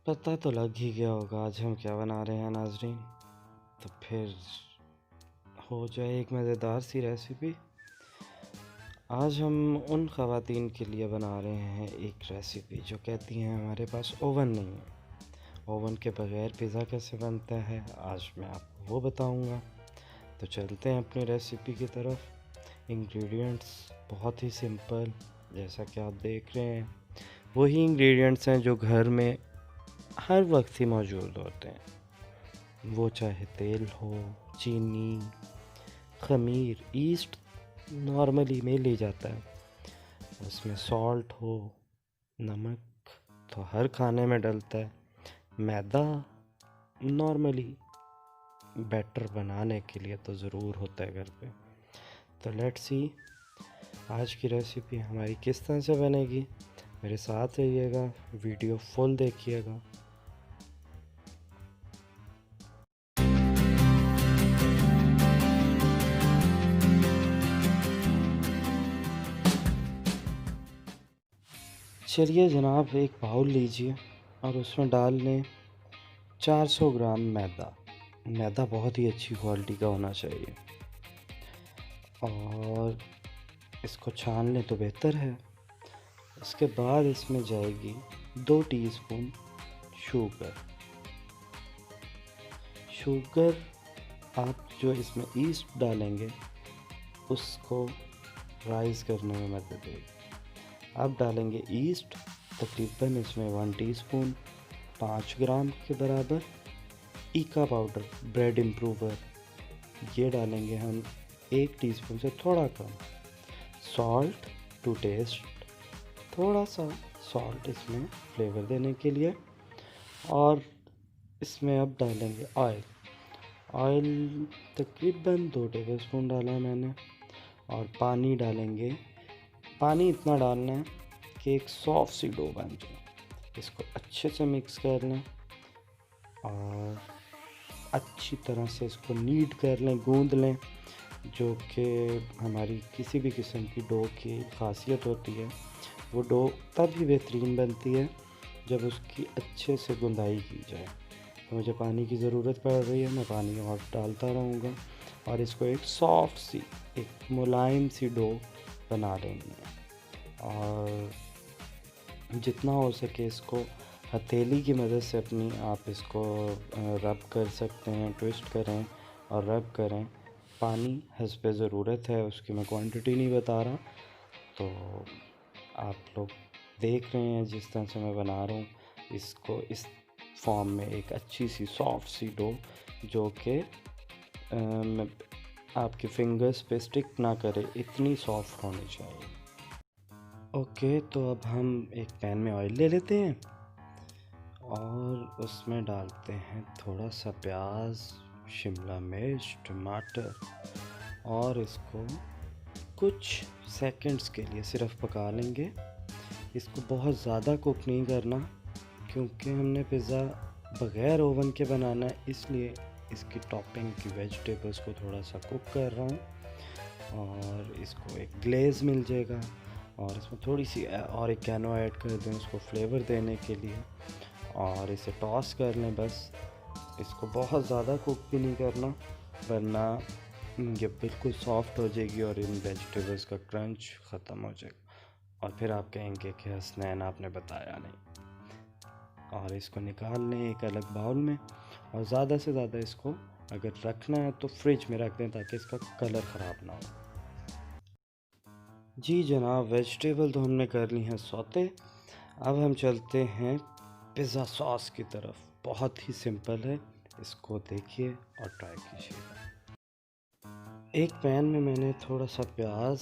पता तो लग ही गया होगा आज हम क्या बना रहे हैं नाजरीन। तो फिर हो जाए एक मज़ेदार सी रेसिपी। आज हम उन ख़वातीन के लिए बना रहे हैं एक रेसिपी जो कहती हैं हमारे पास ओवन नहीं है, ओवन के बग़ैर पिज़्ज़ा कैसे बनता है, आज मैं आपको वो बताऊंगा। तो चलते हैं अपनी रेसिपी की तरफ। इंग्रेडिएंट्स बहुत ही सिंपल, जैसा कि आप देख रहे हैं वही इंग्रेडिएंट्स हैं जो घर में हर वक्त ही मौजूद होते हैं। वो चाहे तेल हो, चीनी, खमीर, ईस्ट नॉर्मली में ले जाता है, उसमें सॉल्ट हो, नमक तो हर खाने में डलता है, मैदा नॉर्मली बैटर बनाने के लिए तो ज़रूर होता है घर पे। तो लेट्स सी आज की रेसिपी हमारी किस तरह से बनेगी। मेरे साथ रहिएगा, वीडियो फुल देखिएगा। चलिए जनाब, एक बाउल लीजिए और उसमें डाल लें 400 ग्राम मैदा। मैदा बहुत ही अच्छी क्वालिटी का होना चाहिए और इसको छान लें तो बेहतर है। इसके बाद इसमें जाएगी 2 टीस्पून शुगर। शुगर आप जो इसमें ईस्ट डालेंगे उसको राइज़ करने में मदद देगी। अब डालेंगे ईस्ट, तकरीबन इसमें 1 टीस्पून 5 ग्राम के बराबर। ईका पाउडर, ब्रेड इम्प्रूवर, ये डालेंगे हम 1 टीस्पून से थोड़ा कम। सॉल्ट टू टेस्ट, थोड़ा सा सॉल्ट इसमें फ्लेवर देने के लिए। और इसमें अब डालेंगे ऑयल। ऑयल तकरीबन 2 टेबलस्पून डाला है मैंने। और पानी डालेंगे, पानी इतना डालना है कि एक सॉफ्ट सी डो बन जाए। इसको अच्छे से मिक्स कर लें और अच्छी तरह से इसको नीड कर लें, गूंद लें, जो कि हमारी किसी भी किस्म की डो की खासियत होती है। वो डो तब ही बेहतरीन बनती है जब उसकी अच्छे से गुंदाई की जाए। तो मुझे पानी की ज़रूरत पड़ रही है, मैं पानी और डालता रहूँगा और इसको एक सॉफ्ट सी, एक मुलायम सी डो बना लेंगे। और जितना हो सके इसको हथेली की मदद से अपनी आप इसको रब कर सकते हैं, ट्विस्ट करें और रब करें। पानी हस्बे ज़रूरत है, उसकी मैं क्वांटिटी नहीं बता रहा। तो आप लोग देख रहे हैं जिस तरह से मैं बना रहा हूँ इसको, इस फॉर्म में एक अच्छी सी सॉफ्ट सी डो जो कि आपके फिंगर्स पे स्टिक ना करे, इतनी सॉफ्ट होनी चाहिए। ओके, तो अब हम एक पैन में ऑयल ले लेते हैं और उसमें डालते हैं थोड़ा सा प्याज, शिमला मिर्च, टमाटर और इसको कुछ सेकंड्स के लिए सिर्फ पका लेंगे। इसको बहुत ज़्यादा कुक नहीं करना क्योंकि हमने पिज़्ज़ा बग़ैर ओवन के बनाना है, इसलिए इसकी टॉपिंग की वेजिटेबल्स को थोड़ा सा कुक कर रहा हूँ। और इसको एक ग्लेज़ मिल जाएगा और इसमें थोड़ी सी और एक कैनो ऐड कर दें उसको फ्लेवर देने के लिए और इसे टॉस कर लें बस। इसको बहुत ज़्यादा कुक भी नहीं करना वरना ये बिल्कुल सॉफ्ट हो जाएगी और इन वेजिटेबल्स का क्रंच ख़त्म हो जाएगा और फिर आप कहेंगे कि हसनैन आपने बताया नहीं। और इसको निकाल लें एक अलग बाउल में और ज़्यादा से ज़्यादा इसको अगर रखना है तो फ्रिज में रख दें ताकि इसका कलर ख़राब ना हो। जी जनाब, वेजिटेबल तो हमने कर ली हैं सौते। अब हम चलते हैं पिज़्ज़ा सॉस की तरफ। बहुत ही सिंपल है, इसको देखिए और ट्राई कीजिए। एक पैन में मैंने थोड़ा सा प्याज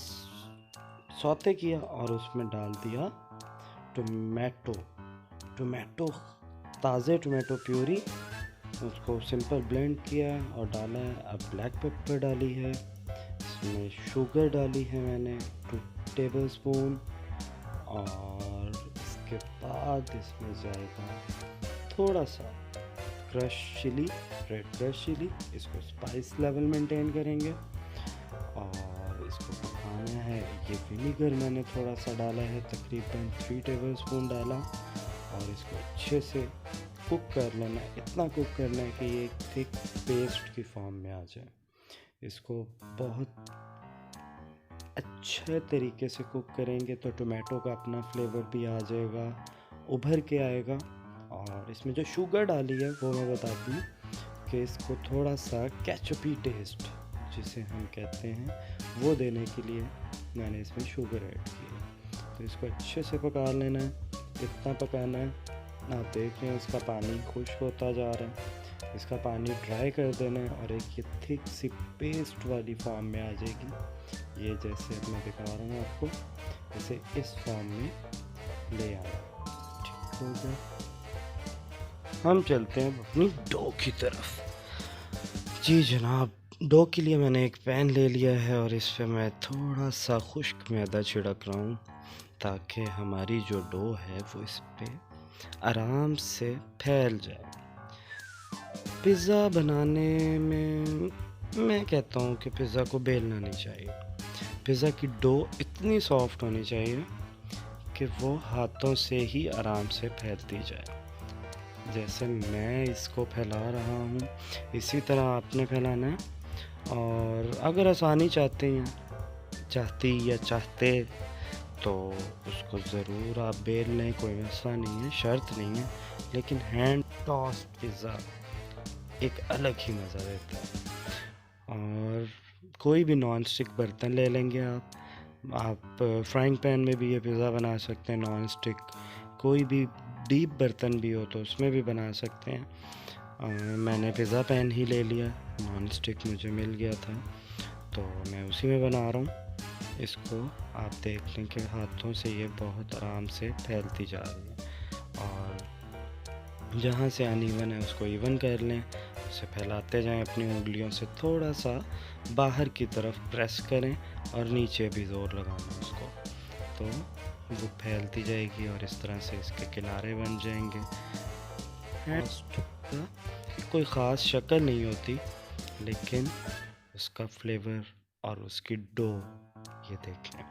सौते किया और उसमें डाल दिया टोमेटो, ताज़े टोमेटो प्यूरी। उसको सिंपल ब्लेंड किया और डाला है। अब ब्लैक पेपर डाली है, इसमें शुगर डाली है मैंने 2 टेबलस्पून और इसके बाद इसमें जाएगा थोड़ा सा crush chilli, red crush chilli. इसको स्पाइस लेवल मेंटेन करेंगे और इसको पकाना है। ये विनीगर मैंने थोड़ा सा डाला है, तकरीबन 3 टेबलस्पून डाला और इसको अच्छे से कुक कर लेना है, इतना कुक करना है कि ये एक थिक पेस्ट की फॉर्म में आ जाए। इसको बहुत अच्छे तरीके से कुक करेंगे तो टोमेटो का अपना फ्लेवर भी आ जाएगा, उभर के आएगा। और इसमें जो शुगर डाली है वो मैं बता दूँ कि इसको थोड़ा सा केचपी टेस्ट जिसे हम कहते हैं वो देने के लिए मैंने इसमें शुगर ऐड की है। तो इसको अच्छे से पका लेना है, इतना पकाना है। आप देख रहे हैं इसका पानी खुश्क होता जा रहा है, इसका पानी ड्राई कर देना है और एक ये थिक सी पेस्ट वाली फॉर्म में आ जाएगी। ये जैसे अब मैं दिखा रहा हूँ आपको, इसे इस फॉर्म में ले आना। ठीक हो गया, हम चलते हैं अपनी डो की तरफ। जी जनाब, डो के लिए मैंने एक पैन ले लिया है और इस पर मैं थोड़ा सा खुश्क मैदा छिड़क रहा हूँ ताकि हमारी जो डो है वो इस पर आराम से फैल जाए। पिज़्ज़ा बनाने में मैं कहता हूँ कि पिज़्ज़ा को बेलना नहीं चाहिए। पिज़्ज़ा की डो इतनी सॉफ्ट होनी चाहिए कि वो हाथों से ही आराम से फैलती जाए। जैसे मैं इसको फैला रहा हूँ इसी तरह आपने फैलाना है। और अगर आसानी चाहते तो उसको ज़रूर आप बेल लें, कोई मसला नहीं है, शर्त नहीं है। लेकिन हैंड टॉस्ट पिज़्ज़ा एक अलग ही मज़ा देता है। और कोई भी नॉन स्टिक बर्तन ले लेंगे आप फ्राइंग पैन में भी ये पिज़्ज़ा बना सकते हैं, नॉन स्टिक कोई भी डीप बर्तन भी हो तो उसमें भी बना सकते हैं। मैंने पिज़्ज़ा पैन ही ले लिया, नॉन स्टिक मुझे मिल गया था तो मैं उसी में बना रहा हूँ। इसको आप देख लें कि हाथों से ये बहुत आराम से फैलती जा रही है और जहाँ से अनइवन है उसको इवन कर लें, उसे फैलाते जाएं अपनी उंगलियों से, थोड़ा सा बाहर की तरफ प्रेस करें और नीचे भी ज़ोर लगाना उसको, तो वो फैलती जाएगी और इस तरह से इसके किनारे बन जाएंगे। कोई ख़ास शक्ल नहीं होती लेकिन उसका फ्लेवर और उसकी डो, ये देखें,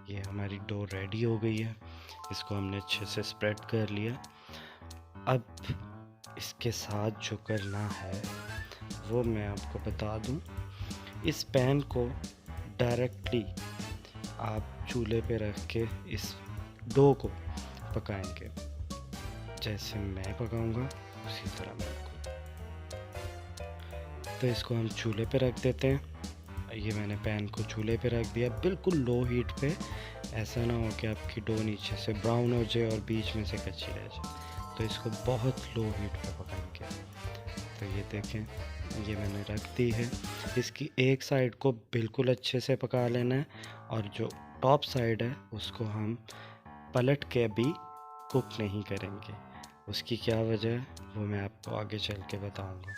ये हमारी डो रेडी हो गई है। इसको हमने अच्छे से स्प्रेड कर लिया। अब इसके साथ जो करना है वो मैं आपको बता दूं। इस पैन को डायरेक्टली आप चूल्हे पे रख के इस डो को पकाएंगे, जैसे मैं पकाऊंगा उसी तरह मैं तो इसको हम चूल्हे पे रख देते हैं। ये मैंने पैन को चूल्हे पे रख दिया बिल्कुल लो हीट पे, ऐसा ना हो कि आपकी डो नीचे से ब्राउन हो जाए और बीच में से कच्ची रह जाए। तो इसको बहुत लो हीट पे पकाएंगे। तो ये देखें, ये मैंने रख दी है। इसकी एक साइड को बिल्कुल अच्छे से पका लेना है और जो टॉप साइड है उसको हम पलट के भी कुक नहीं करेंगे। उसकी क्या वजह है वो मैं आपको आगे चल के बताऊँगा।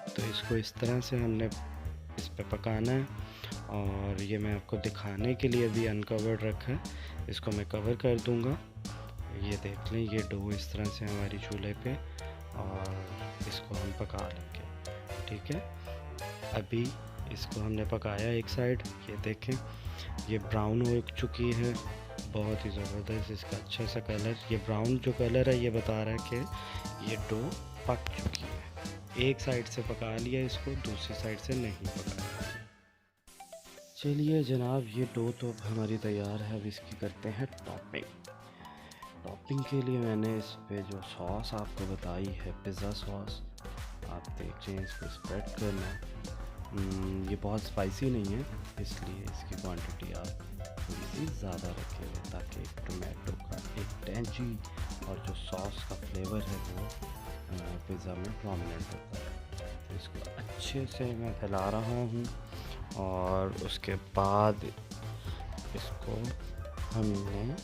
तो इसको इस तरह से हमने इस पे पकाना है और ये मैं आपको दिखाने के लिए भी अनकवर्ड रखा है, इसको मैं कवर कर दूंगा। ये देख लें, ये डो इस तरह से हमारी चूल्हे पे और इसको हम पका लेंगे। ठीक है, अभी इसको हमने पकाया एक साइड, ये देखें ये ब्राउन हो चुकी है, बहुत ही ज़बरदस्त इसका अच्छा सा कलर। ये ब्राउन जो कलर है ये बता रहा है कि ये डो पक चुकी है। एक साइड से पका लिया इसको, दूसरी साइड से नहीं पकाया। चलिए जनाब, ये डो तो अब हमारी तैयार है। अब इसकी करते हैं टॉपिंग। टॉपिंग के लिए मैंने इस पे जो सॉस आपको बताई है, पिज़्ज़ा सॉस, आप देख रहे हैं, इसको स्प्रेड करना है। ये बहुत स्पाइसी नहीं है इसलिए इसकी क्वांटिटी आप थोड़ी सी ज़्यादा रखेंगे ताकि टोमेटो का एक टेंजी और जो सॉस का फ्लेवर है वो पिज़्ज़ा में प्रोमिनेंट होता है। तो इसको अच्छे से मैं फैला रहा हूँ और उसके बाद इसको हमने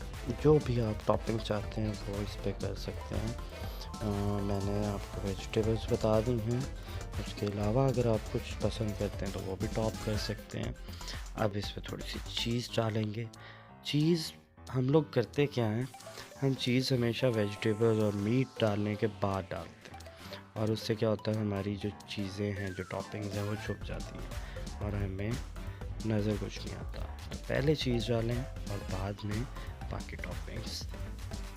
जो भी आप टॉपिंग चाहते हैं वो इस पर कर सकते हैं। मैंने आपको वेजिटेबल्स बता दी हैं, उसके अलावा अगर आप कुछ पसंद करते हैं तो वो भी टॉप कर सकते हैं। अब इस पर थोड़ी सी चीज़ डालेंगे। चीज़ हम लोग करते क्या हैं, हम चीज़ हमेशा वेजिटेबल्स और मीट डालने के बाद डालते हैं और उससे क्या होता है, हमारी जो चीज़ें हैं, जो टॉपिंग्स हैं वो छुप जाती हैं और हमें नज़र कुछ नहीं आता। तो पहले चीज़ डालें और बाद में बाकी टॉपिंग्स।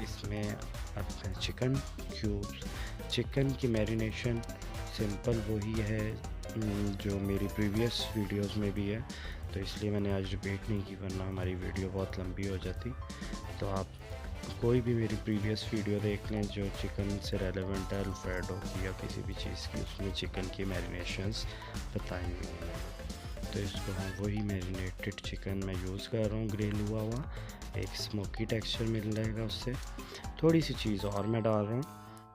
इसमें अब मैं चिकन क्यूब्स चिकन की मैरिनेशन सिंपल वही है जो मेरी प्रीवियस वीडियोस में भी है, तो इसलिए मैंने आज रिपीट नहीं की, वरना हमारी वीडियो बहुत लंबी हो जाती। तो आप कोई भी मेरी प्रीवियस वीडियो देख लें जो चिकन से रेलेवेंट है, अल्फ्रेडो की या किसी भी चीज़ की, उसमें चिकन की मैरिनेशंस बताई हुई हैं। तो इसको हम वही मैरिनेटेड चिकन मैं यूज़ कर रहा हूँ, ग्रिल हुआ एक स्मोकी टेक्सचर मिल जाएगा उससे। थोड़ी सी चीज़ और मैं डाल रहा हूँ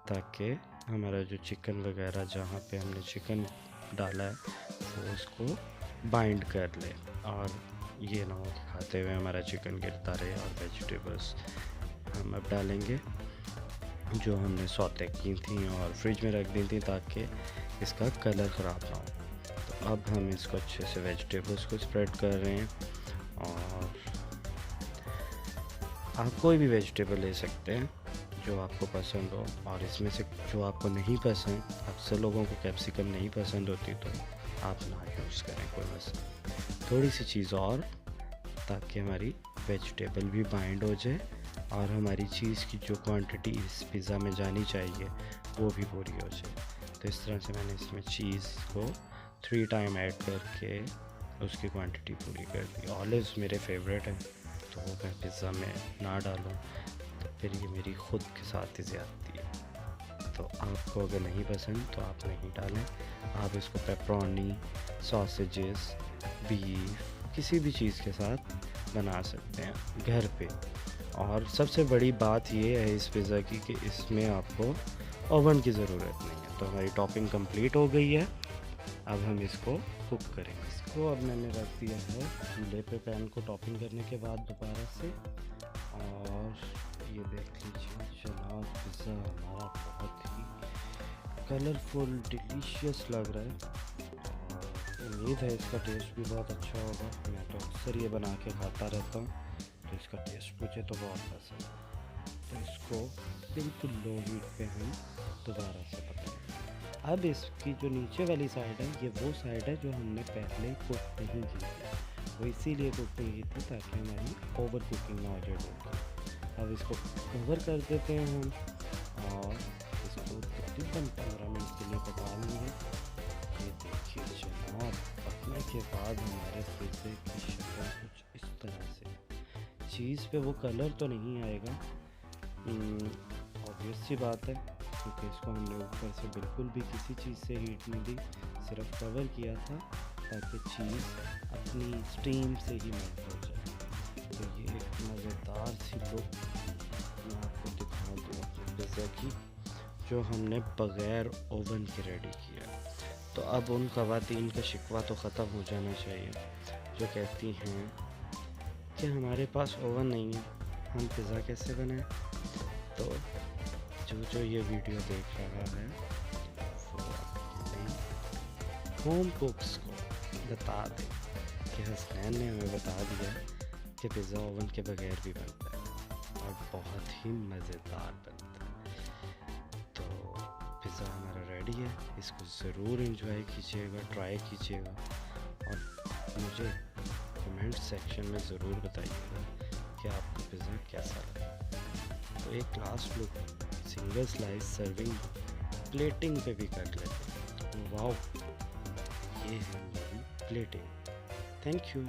ताकि हमारा जो चिकन वगैरह जहाँ पे हमने चिकन डाला है वो उसको बाइंड कर ले, और ये ना हो कि खाते हुए हमारा चिकन गिरता रहे। और वेजिटेबल्स हम अब डालेंगे जो हमने सौते की थी और फ्रिज में रख दी थी ताकि इसका कलर ख़राब ना हो। तो अब हम इसको अच्छे से वेजिटेबल्स को स्प्रेड कर रहे हैं, और आप कोई भी वेजिटेबल ले सकते हैं जो आपको पसंद हो। और इसमें से जो आपको नहीं पसंद, अक्सर लोगों को कैप्सिकम नहीं पसंद होती, तो आप ना यूज़ करें, कोई मसला। थोड़ी सी चीज़ और ताकि हमारी वेजिटेबल भी बाइंड हो जाए और हमारी चीज़ की जो क्वांटिटी इस पिज़्ज़ा में जानी चाहिए वो भी पूरी हो जाए। तो इस तरह से मैंने इसमें चीज़ को 3 टाइम ऐड करके उसकी क्वांटिटी पूरी कर दी। ऑलिव्स मेरे फेवरेट हैं, तो वो मैं पिज़्ज़ा में ना डालूँ तो फिर ये मेरी ख़ुद के साथ ही ज़्यादती है। तो आपको अगर नहीं पसंद तो आप नहीं डालें। आप इसको पेपरोनी, सॉसेजेस, बीफ, किसी भी चीज़ के साथ बना सकते हैं घर पे। और सबसे बड़ी बात ये है इस पिज़्ज़ा की कि इसमें आपको ओवन की ज़रूरत नहीं है। तो हमारी टॉपिंग कंप्लीट हो गई है, अब हम इसको कुक करेंगे। इसको अब मैंने रख दिया है चूल्हे पे पैन को टॉपिंग करने के बाद दोबारा से, और ये देख लीजिए जनाब पिज़्ज़ा हमारा बहुत ही कलरफुल डिलीशियस लग रहा है। और उम्मीद है इसका टेस्ट भी बहुत अच्छा होगा। मैं तो अक्सर ये बना के खाता रहता हूँ, तो इसका टेस्ट मुझे तो बहुत पसंद है। तो इसको बिल्कुल लो हीट पे हम दोबारा से पकाएंगे। अब इसकी जो नीचे वाली साइड है, ये वो साइड है जो हमने पहले कुक नहीं की थी, वो इसीलिए कुक नहीं की थी ताकि हमारी ओवर कुकिंग ना हो जाए। अब इसको कवर कर देते हैं हम, और इसको तकरीबन 15 मिनट के लिए पका लेंगे। ये देखिए जनाब, पकने के बाद हमारे पिज़्ज़े की शक्ल कुछ इस तरह से। चीज़ पे वो कलर तो नहीं आएगा, ऑब्वियस सी बात है, क्योंकि इसको हमने ऊपर से बिल्कुल भी किसी चीज़ से हीट नहीं दी, सिर्फ कवर किया था ताकि चीज़ अपनी स्टीम से ही मेल्ट हो जाए। तो ये एक मज़ेदार सी लुक मैं आपको दिखा दूँ अपने पिज़्ज़ा की, जो हमने बग़ैर ओवन के रेडी किया। तो अब उन ख़वातीन का शिकवा तो ख़त्म हो जाना चाहिए जो कहती हैं कि हमारे पास ओवन नहीं है, हम पिज़्ज़ा कैसे बनाएं। तो जो ये वीडियो देख रहा है वो अपने होम कुक्स को बता दें कि हसनैन ने हमें बता दिया कि पिज़्ज़ा ओवन के बगैर भी बनता है और बहुत ही मज़ेदार बनता है। तो पिज़्ज़ा हमारा रेडी है, इसको ज़रूर एंजॉय कीजिएगा, ट्राई कीजिएगा, और मुझे कमेंट सेक्शन में ज़रूर बताइएगा कि आपको पिज़्ज़ा कैसा लगा। तो एक last look single slice serving plating पे भी कर लेते हैं। वाओ, ये है मेरी प्लेटिंग। Thank you.